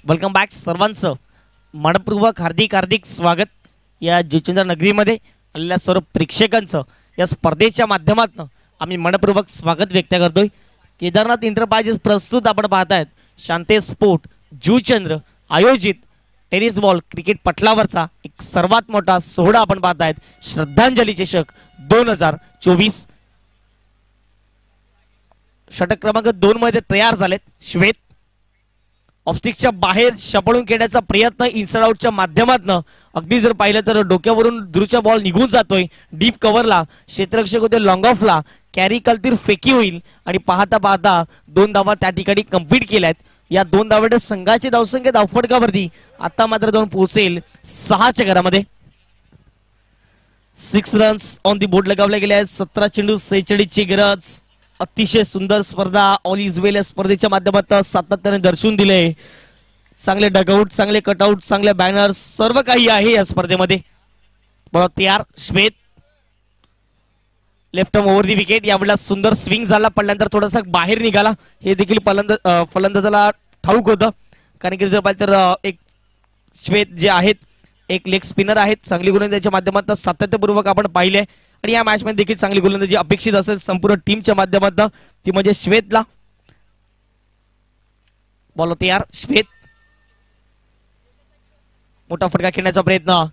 Speaker 2: वेलकम बॅक सर्वांचं मनपूर्वक हार्दिक हार्दिक स्वागत या जुचंद्र नगरीमध्ये आलेल्या सर्व प्रेक्षकांचं या स्पर्धेच्या माध्यमातून आम्ही मनपूर्वक स्वागत व्यक्त करतोय. केदारनाथ इंटरप्राइजेस प्रस्तुत आपण पाहतायत शांते स्पोर्ट जुचंद्र आयोजित टेनिस बॉल क्रिकेट पटलावरचा एक सर्वात मोठा सोहळा आपण पाहतायत. श्रद्धांजली चषक 2024 षटक क्रमांक 2 मध्ये तयार झालेत. श्वेत ऑफस्टिकच्या बाहेर शपळून खेळण्याचा प्रयत्न इनसाइड आउटच्या माध्यमातून. अगदी जर पाहिलं तर डोक्यावरून दूरचा बॉल निघून जातोय. डीप कव्हरला क्षेत्ररक्षक होते. लॉंग ऑफला कॅरी कलतीर फेकी होईल आणि पाहता पाहता 2 धावा त्या ठिकाणी कंप्लीट केल्यात. या 2 धावांवर संघाची धावसंख्या धावफटकावरती आता मात्र जाऊन पोहोचेल 6च्या घरामध्ये. 6 रन्स ऑन दी बोर्ड लगावले गेले आहेत. 17 चेंडू 46 ची गरज. अतिशय सुंदर स्पर्धा ऑल इज वेल या स्पर्धेच्या माध्यमातून सातत्याने दर्शवून दिले. चांगले डगआउट, चांगले कटआउट, चांगले बॅनर, सर्व काही आहे या स्पर्धेमध्ये. बरोबर तयार. श्वेत लेफ्ट आर्म ओव्हर दी विकेट. यावेळेला सुंदर स्विंग झाला, पडल्यानंतर थोडासा बाहेर निघाला. हे देखील फलंदाजाला ठाऊक होतं, कारण की जर पाहिलं तर एक श्वेत जे आहेत एक लेग स्पिनर आहेत. चांगली गोलंदाजीच्या माध्यमातून सातत्यपूर्वक आपण पाहिले आणि या मॅच मध्ये देखील चांगली गोलंदाजी अपेक्षित असेल संपूर्ण टीमच्या माध्यमातून, ती म्हणजे श्वेतला. बॉल तयार. श्वेत मोठा फटका खेळण्याचा प्रयत्न.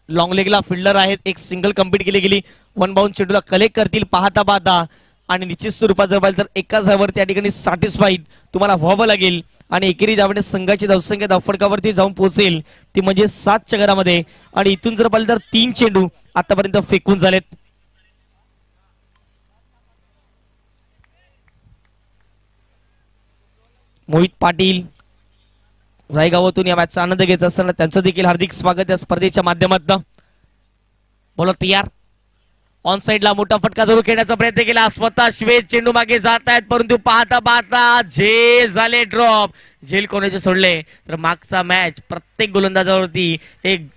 Speaker 2: लॉंग लेगला फिल्डर आहेत, एक सिंगल कंप्लीट केली गेली. 1 बाउंड चेंडूला कलेक्ट करतील पाहता आणि निश्चित स्वरूपात जर पाहिलं तर एकाच धावावर त्या ठिकाणी सॅटिस्फाईड तुम्हाला व्हावं लागेल आणि एकेरी धावाने संघाची धावसंख्या धावफटकावरती जाऊन पोहोचेल, ती म्हणजे 7च्या घरामध्ये. आणि इथून जर पाहिलं तर 3 चेंडू आतापर्यंत फेकून झालेत. मोहित पाटील रायगावातून या मॅचचा आनंद घेत असताना त्यांचं देखील हार्दिक स्वागत या स्पर्धेच्या माध्यमातून. बोला तयार. ऑन साइडला मोठा फटका जरूर खेळण्याचा प्रयत्न केला. स्वतः श्वेत चेंडू मागे जात आहेत, परंतु पाहता झेल झाले ड्रॉप. झेल कोणाचे सोडले तर मागचा मॅच प्रत्येक गोलंदाजावरती एक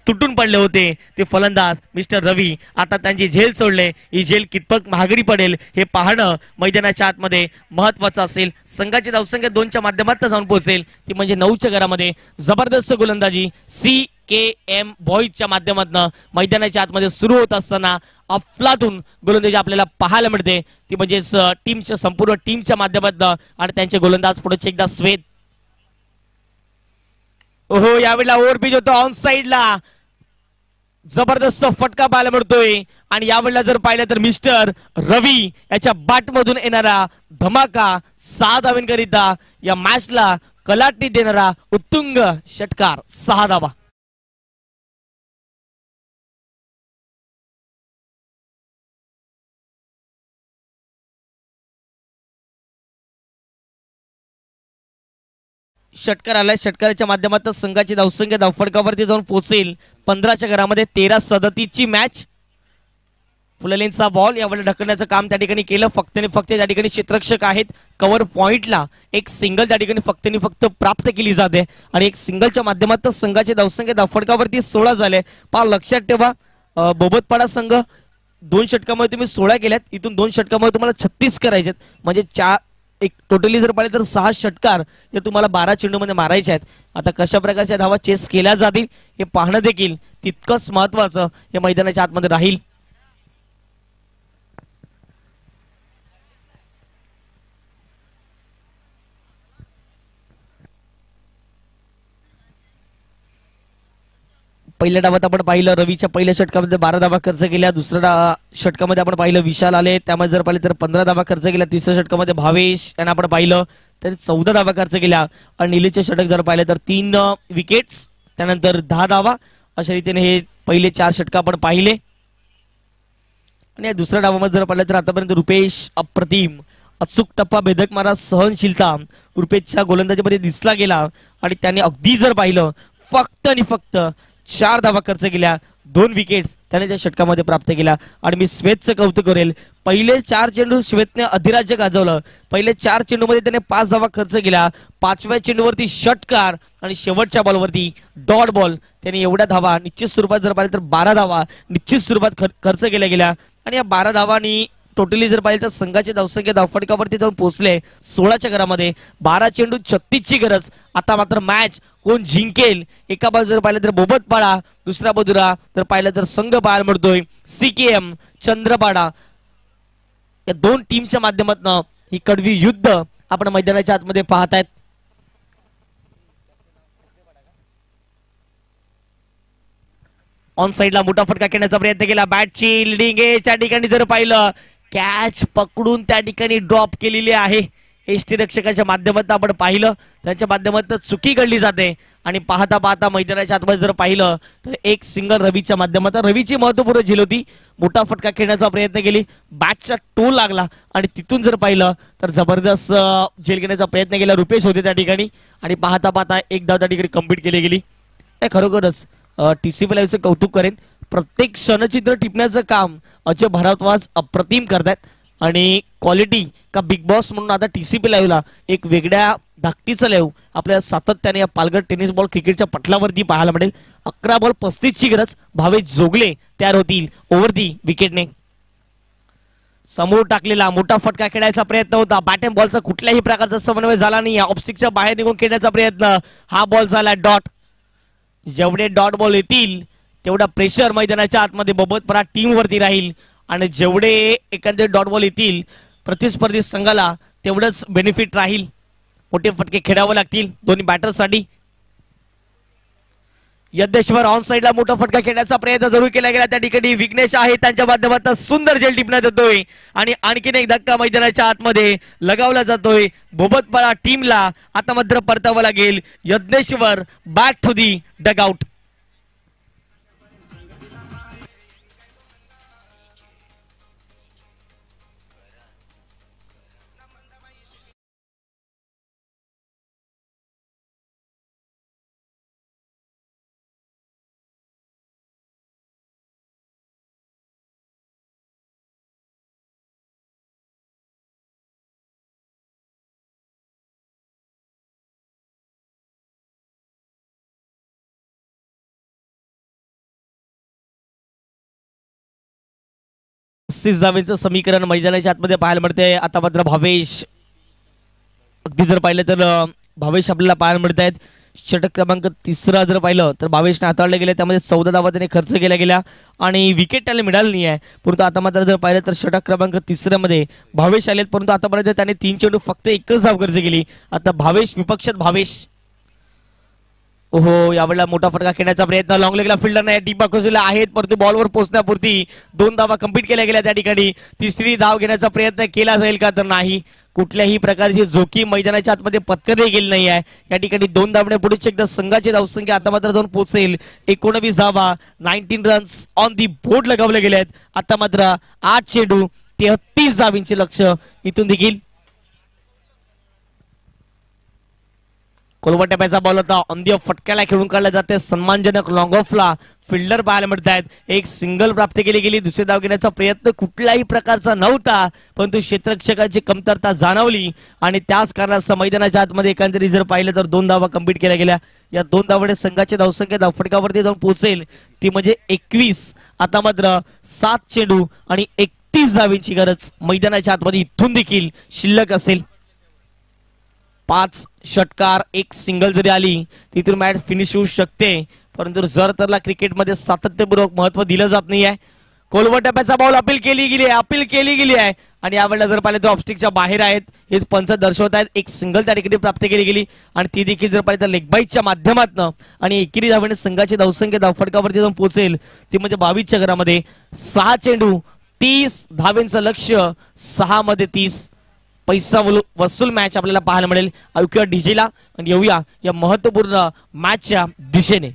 Speaker 2: तुटून पडले होते ते फलंदाज मिस्टर रवी. आता त्यांची झेल सोडले. ही झेल कितपत महागडी पडेल हे पाहणं मैदानाच्या आतमध्ये महत्वाचं असेल. संघाची धावसंख्या 2च्या माध्यमातून जाऊन पोहोचेल, ती म्हणजे 9च्या घरामध्ये. जबरदस्त गोलंदाजी CKM बॉईजच्या माध्यमातून मैदानाच्या आतमध्ये सुरू होत असताना अफलातून गोलंदाजी आपल्याला पाहायला मिळते, ती म्हणजे टीमच्या संपूर्ण टीमच्या माध्यमातून. आणि त्यांचे गोलंदाज पुढे एकदा श्वेत. ओहो, यावेळेला ओव्हरपिच होतो ऑन साइडला. जबरदस्त फटका पाहायला मिळतोय आणि यावेळेला जर पाहिलं तर मिस्टर रवी याच्या बॅट मधून येणारा धमाका 6 धावांकरिता या मॅचला कलाटणी देणारा उत्तुंग षटकार. 6 धावा. षटकार आलाय. षटकाराच्या माध्यमातून संघाची धावसंख्या धावफटकावरती जाऊन पोहोचेल 15च्या घरामध्ये. 13-37 ची मॅच. फुललेनचा बॉल यावेळेला ढकलण्याचं काम त्या ठिकाणी केलं. फक्त त्या ठिकाणी क्षेत्ररक्षक आहेत. कव्हर पॉइंटला एक सिंगल त्या ठिकाणी फक्त प्राप्त केली जाते आणि एक सिंगलच्या माध्यमातून संघाची धावसंख्या धावफटकावरती 16 झाले. पहा लक्षात ठेवा, बोबतपाडा संघ 2 षटकामध्ये तुम्ही 16 केल्यात, इथून 2 षटकामध्ये तुम्हाला 36 करायचे, म्हणजे एक टोटली जर पाहिले तर 6 षटकार हे तुम्हाला 12 चेंडूमध्ये मारायचे आहेत. आता कशा प्रकारच्या धावा चेस केल्या जातील हे पाहणं देखील तितकंच महत्वाचं हे मैदानाच्या आतमध्ये राहील. पहिल्या डावात आपण पाहिलं रवीच्या पहिल्या षटकामध्ये 12 धावा खर्च केल्या. दुसऱ्या षटकामध्ये आपण पाहिलं विशाल आले, त्यामध्ये जर पाहिलं तर 15 धावा खर्च केल्या. तिसऱ्या षटकामध्ये भावेश यांना आपण पाहिलं तर 14 धावा खर्च केल्या. आणि निलेचे षटक जर पाहिलं तर 3 विकेट्स, त्यानंतर 10 धावा. अशा रीतीने हे पहिले 4 षटक आपण पाहिले. आणि या दुसऱ्या डावामध्ये जर पाहिलं तर आतापर्यंत रुपेश अप्रतिम, अचूक टप्पा, भेदक मारा, सहनशीलता रुपेशच्या गोलंदाजीमध्ये दिसला गेला. आणि त्याने अगदी जर पाहिलं फक्त आणि फक्त 4 धावा खर्च केल्या, 2 विकेट्स त्याने त्या षटकामध्ये प्राप्त केल्या. आणि मी श्वेतचं कौतुक करेल, पहिले 4 चेंडू श्वेतने अधिराज्य गाजवलं. पहिले 4 चेंडूमध्ये त्याने 5 धावा खर्च केल्या. 5व्या चेंडूवरती षटकार आणि शेवटच्या बॉलवरती डॉट बॉल. त्याने एवढ्या धावा निश्चित स्वरूपात जर पाहिलं तर 12 धावा निश्चित स्वरूपात खर्च केल्या गेल्या. आणि या 12 धावांनी टोटली जर पाहिलं तर संघाची धावसंख्या धावफटकावरती जाऊन पोहोचले 16च्या घरामध्ये. 12 चेंडू 36 ची गरज. आता मात्र मॅच कोण जिंकेल, एका बाजूला जर पाहिलं तर बोबतपाडा, दुसऱ्या बाजूला जर पाहिलं तर संघ पाहायला मिळतोय CKM चंद्रपाडा. या 2 टीमच्या माध्यमातून ही कडवी युद्ध आपण मैदानाच्या आतमध्ये पाहतायत. ऑन साइडला मोठा फटका खेळण्याचा प्रयत्न केला. बॅटची लिडिंग आहे त्या ठिकाणी जर पाहिलं कॅच पकडून त्या ठिकाणी ड्रॉप केलेली आहे. यष्टीरक्षकाच्या माध्यमातून आपण पाहिलं, त्यांच्या माध्यमातून चुकी घडली जाते आणि पाहता पाहता मैदानाच्या आतमध्ये जर पाहिलं तर एक सिंगल रवीच्या माध्यमातून रवीची महत्वपूर्ण झेल होती, मोठा फटका खेळण्याचा प्रयत्न केली, बॅटचा टोल लागला आणि तिथून जर पाहिलं तर जबरदस्त झेल घेण्याचा प्रयत्न केला रुपेश होते त्या ठिकाणी आणि पाहता पाहता एक धाव त्या ठिकाणी कंप्लीट केली गेली. खरोखरच TCP लाईव्हचं कौतुक करेन, प्रत्येक क्षणचित्र टिपण्याचं काम अजय भारद्वाज अप्रतिम करतात आणि क्वालिटी का बिग बॉस म्हणून आता TCP लाईव्हला एक वेगळ्या धाकटीचं लाईव्ह आपल्या सातत्याने या पालघर टेनिस बॉल क्रिकेटच्या पटलावरती पाहायला मिळेल. 11 बॉल 35 ची गरज, भावेश जोगले तयार होतील ओव्हर दी विकेटने. समोर टाकलेला मोठा फटका खेळायचा प्रयत्न होता, बॅट अँड बॉलचा कुठल्याही प्रकारचा समन्वय झाला नाही, ऑफस्टिकच्या बाहेर निघून खेळण्याचा प्रयत्न, हा बॉल झाला डॉट. जेवढे डॉट बॉल येतील तेवढा प्रेशर मैदानाच्या आतमध्ये बबतपरा टीम वरती राहील आणि जेवढे एखादे डॉट बॉल येतील प्रतिस्पर्धी संघाला तेवढंच बेनिफिट राहील. मोठे फटके खेळावे लागतील दोन्ही बॅटर्ससाठी. यज्ञेश्वर ऑन साइडला मोठा फटका खेळण्याचा प्रयत्न जरूर केला गेला, त्या ठिकाणी विघ्नेश आहे त्यांच्या माध्यमातून सुंदर झेल टिपण्यात येतोय आणि आणखीन एक धक्का मैदानाच्या आतमध्ये लगावला जातोय. बोबतपाडा टीमला आता मात्र परतावं लागेल. Yagneshwar back to the dugout. धावेचं समीकरण मैदानाच्या आतमध्ये पाहायला मिळते. आता मात्र भावेश, अगदी जर पाहिलं तर भावेश आपल्याला पाहायला मिळत आहेत. षटक क्रमांक 3 जर पाहिलं तर भावेशने हाताळले गेले, त्यामध्ये 14 धावा त्याने खर्च केल्या गेल्या आणि विकेट त्याला मिळाली नाही आहे. परंतु आता मात्र जर पाहिलं तर षटक क्रमांक 3 मध्ये भावेश आलेत, परंतु आतापर्यंत त्याने 3 चेंडू फक्त 1च धाव खर्च केली. आता भावेश विपक्षात भावेश. ओहो, यावेळेला मोठा फटका खेळण्याचा प्रयत्न, लॉंग लेगला फिल्डर नाही टीपा कोसला आहेत, परंतु बॉलवर पोहोचण्यापुरती 2 धावा कंप्लीट केल्या गेल्या. त्या ठिकाणी तिसरी धाव घेण्याचा प्रयत्न केला जाईल का तर नाही. कुठल्याही प्रकारची जोखीम मैदानाच्या आतमध्ये पत्करली गेली नाही आहे. या ठिकाणी 2 धावण्यापूर्वीच एकदा संघाची धावसंख्या आता मात्र जाऊन पोहोचेल 19 धावा, 19 रन्स ऑन दी बोर्ड लगावले गेले आहेत. आता मात्र 8 चेंडू 33 धावींचे लक्ष इथून देखील. कोलवा टप्प्याचा बॉल होता, ऑन दी ऑफ फटक्याला खेळून काढला जाते. सन्मानजनक लॉंग ऑफला फिल्डर पाहायला मिळत आहेत. एक सिंगल प्राप्त केली गेली, दुसरी धाव घेण्याचा प्रयत्न कुठल्याही प्रकारचा नव्हता, परंतु क्षेत्ररक्षकाची कमतरता जाणवली आणि त्याच कारणास्तव मैदानाच्या आतमध्ये एकंदरीत जर पाहिलं तर 2 धावा कंप्लीट केल्या गेल्या. या 2 धावांनी संघाची धावसंख्या धावफटकावरती जाऊन पोहोचेल ती म्हणजे 21. आता मात्र 7 चेंडू आणि 31 धावींची गरज मैदानाच्या आतमध्ये इथून देखील शिल्लक असेल. 5 षटकार 1 सिंगल जरी आली तिथून मॅच फिनिश होऊ शकते, परंतु जर तरला क्रिकेटमध्ये सातत्यपूर्वक महत्व दिलं जात नाही आहे. कोलवा टप्प्याचा बॉल अपील केली गेली आहे आणि यावेळेला जर पाहिलं तर ऑफस्टिकच्या बाहेर आहेत, हे पंच दर्शवत आहेत. एक सिंगल त्या ठिकाणी प्राप्त केली गेली आणि ती देखील जर पाहिलं तर लेगबाईच्या माध्यमातून आणि एकेरी धावेने संघाची धावसंख्या धावफटकावरती जाऊन पोहोचेल ती म्हणजे 22च्या घरामध्ये. 6 चेंडू 30 धावेंचं लक्ष, 6 मध्ये 30. पैसा वसूल मॅच आपल्याला पाहायला मिळेल. ऐकूया डीजेला आणि येऊया या महत्वपूर्ण मॅचच्या दिशेने.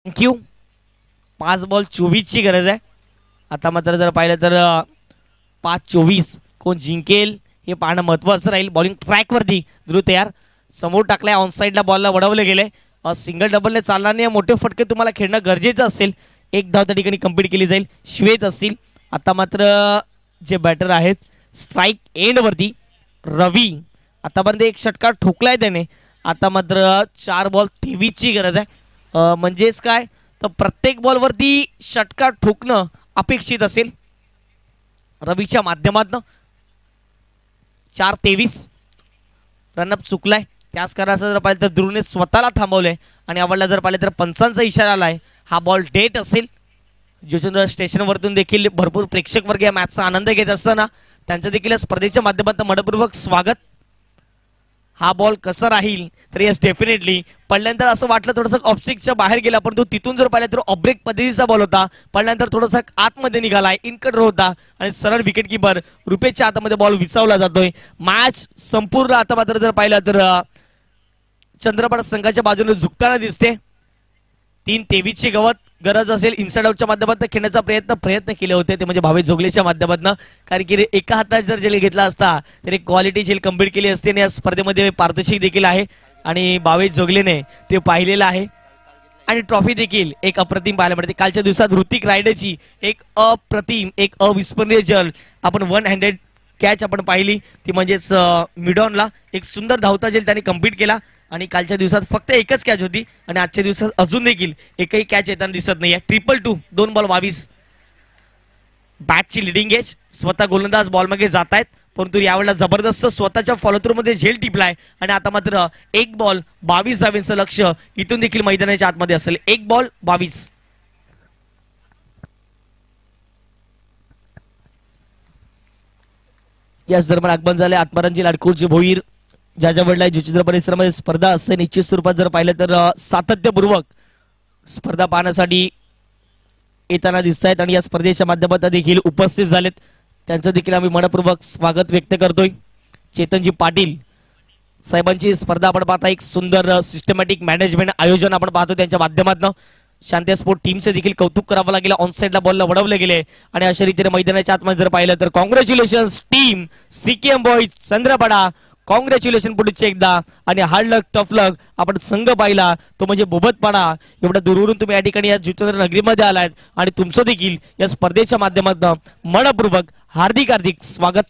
Speaker 2: थँक्यू. 5 बॉल 24 ची गरज आहे. आता मात्र जर पाहिलं तर 5-24 कोण जिंकेल हे पाहणं महत्वाचं राहील. बॉलिंग ट्रॅकवरती ध्रुव तयार, समोर टाकलाय, ऑन साईडला बॉलला वडवले गेले. सिंगल डबलने चालणार नाही, मोठे फटके तुम्हाला खेळणं गरजेचं असेल. एक धाव त्या ठिकाणी कंप्लीट केली जाईल. श्वेत असतील. आता मात्र जे बॅटर आहेत स्ट्राईक एंडवरती रवी, आतापर्यंत एक षटकार ठोकलाय त्याने. आता मात्र 4 बॉल 23 ची गरज आहे. म्हणजेच काय तर प्रत्येक बॉलवरती षटकार ठोकणं अपेक्षित असेल रवीच्या माध्यमातून. 4-23 रनअप चुकलाय. त्याच कारणाचं जर पाहिलं तर ध्रुवने स्वतःला थांबवलंय आणि आवडला जर पाहिलं तर पंचांचा इशारा आलाय. हा बॉल डेट असेल. जुचंद्र स्टेशनवरतून देखील भरपूर प्रेक्षक वर्ग या मॅचचा आनंद घेत असताना त्यांचं देखील स्पर्धेच्या माध्यमातून मनपूर्वक स्वागत. हा बॉल कसा राहील तर येस डेफिनेटली पडल्यानंतर असं वाटलं थोडंसं ऑफस्टिकच्या बाहेर गेला, परंतु तिथून जर पाहिलं तर ऑब्रेक पद्धतीचा बॉल होता. पडल्यानंतर थोडासा आतमध्ये निघालाय, इनकटर होता आणि सरळ विकेट किपर रुपेशच्या हातामध्ये बॉल विसावला जातोय. मॅच संपूर्ण आता मात्र जर पाहिलं तर चंद्रपाड संघाच्या बाजूने झुकताना दिसते. 3-23 ची गरज असेल. इनसाइड आउटच्या माध्यमातून खेळण्याचा प्रयत्न केले होते ते म्हणजे भावेश जोगलेच्या माध्यमातून, कारण की एका हातात जर जेल घेतला असता तर एक क्वालिटी जेल कम्प्लीट केली असते. आणि या स्पर्धेमध्ये पारितोषिक देखील आहे आणि भावेश जोगलेने ते पाहिलेलं आहे आणि ट्रॉफी देखील एक अप्रतिम पाहायला मिळते. कालच्या दिवसात ऋतिक रायडेची एक अप्रतिम एक अविस्मरणीय जल आपण 1 हँडेड कॅच आपण पाहिली, ती म्हणजेच मिडॉनला एक सुंदर धावता जेल त्याने कम्प्लीट केला. आणि कालच्या दिवसात फक्त एकच कॅच होती आणि आजच्या दिवसात अजून देखील एकही कॅच येताना दिसत नाहीये. 2-2 2 बॉल 22. बॅटची लिडिंग एज, स्वतः गोलंदाज बॉल मागे जात आहेत, परंतु यावेळेला जबरदस्त स्वतःच्या फॉलो थ्रू मध्ये झेल टिपलाय. आणि आता मात्र 1 बॉल 22 धावेंचं लक्ष इथून देखील मैदानाच्या आतमध्ये असेल. 1 बॉल 22. याच दरम्यान आगमन झाले आत्मारामजी लाडकोरचे भोईर ज्या वेळेला जुचंद्र परिसरामध्ये स्पर्धा असते निश्चित स्वरूपात जर पाहिलं तर सातत्यपूर्वक स्पर्धा पाहण्यासाठी येताना दिसत आहेत आणि या स्पर्धेच्या माध्यमातून देखील उपस्थित झालेत. त्यांचं देखील आम्ही मनपूर्वक स्वागत व्यक्त करतोय. चेतनजी पाटील साहेबांची स्पर्धा आपण पाहता, एक सुंदर सिस्टमॅटिक मॅनेजमेंट आयोजन आपण पाहतो त्यांच्या माध्यमातून. शांती स्पोर्ट टीमचे देखील कौतुक करावं लागेल. ऑन साईडला बॉलला वडवले गेले आणि अशा रीतीने मैदानाच्या आतमध्ये जर पाहिलं तर congratulations team सीकेएम boys Chandrapada. Congratulation पुढचे एकदा आणि हार्ड लक टफ लक आपण संघ पाहिला तो म्हणजे बोबतपाडा. एवढ्या दूरवरून तुम्ही या ठिकाणी या जुचंद्र नगरीमध्ये आलात आणि तुमचं देखील या स्पर्धेच्या माध्यमातून मनपूर्वक हार्दिक हार्दिक स्वागत.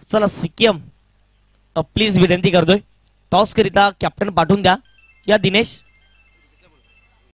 Speaker 2: चला सीकेएम प्लीज विनंती करतोय टॉस करिता कॅप्टन पाठवून द्या. या दिनेश